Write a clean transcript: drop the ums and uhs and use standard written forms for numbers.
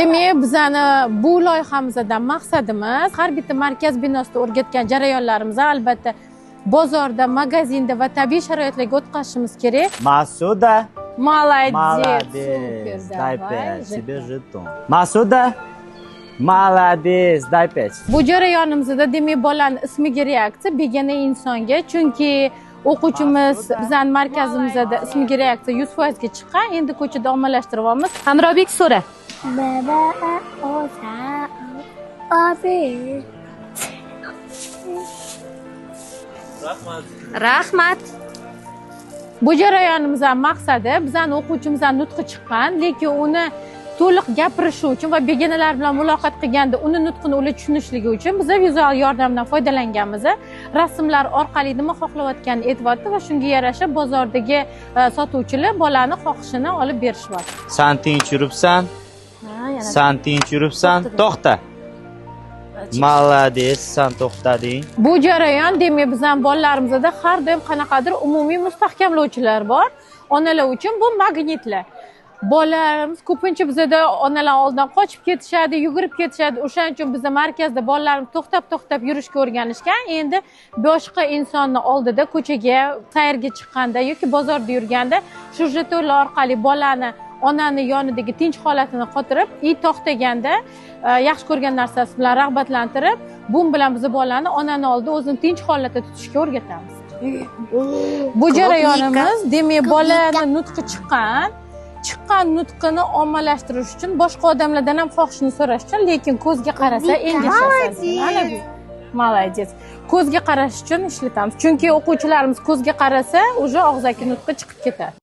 Demak, bizani bu loyihamizdan maqsadimiz har bitta markaz binosida o'rgatgan jarayonlarimizni albatta bozorda, magazinda va tabiiy sharoitlarga o'tkazishimiz kerak. Masuda. Молодец. Молодец. Супер, Дай давай, 5. жетон. Тебе жетон. Masuda. Молодец. Дай 5. Bu jarayonimizda demak bolani ismiga reaksiya begona insonga, chunki o'quvchimiz bizning markazimizda ismiga reaksiya 100% ga chiqqan. Endi ko'chada ommalashtiryapmiz. Hamrobek so'ra. Baba osa abi. Rahmat. Bu jarayonimizning maqsadi bizning o'quvchimizning nutqi chiqqan, lekin uni to'liq gapirishi uchun va begonalar bilan muloqot qilganda uni nutqini ular tushunishligi uchun biz vizual yordamdan foydalanganmiz. Rasmlar orqali nima xohlayotganini aytyapti va shunga yarasha bozordagi sotuvchilar bolani xohishini olib berishyapti. Sen tinch yuribsan? Sen tinch yuribsan? To'xta. Молодец, sen to'xtading. Bu jarayon demak bizning bolalarimizda har doim qanaqadir umumiy mustahkamlovchilar bor. Onalar uchun bu magnitlar. Bolalarimiz ko'pincha bizda onalar oldidan qochib ketishadi, yugurib ketishadi. O'shaning uchun bizda markazda bolalarimiz to'xtab yurishga o'rganishgan. Endi boshqa insonni oldida ko'chaga, sayrga chiqqanda yoki bozorda yurganda shu jetonlar orqali bolani onani yonidagi tinch holatini qotirib, to'xtaganda yaxshi ko'rgan narsasi bilan rag'batlantirib, bu bilan biz bolani onani oldida o'zini tinch holatda tutishga o'rgatamiz. Bu jarayonimiz demak bolani nutqi chiqqan nutqini ommalashtirish uchun boshqa odamlardan ham xohishini so'rash uchun, lekin ko'zga qarasa engashadi. Молодец. Ko'zga qarash uchun ishlatamiz. Chunki o'quvchilarimiz ko'zga qarasa, o'sha og'zaki nutqi chiqib ketadi.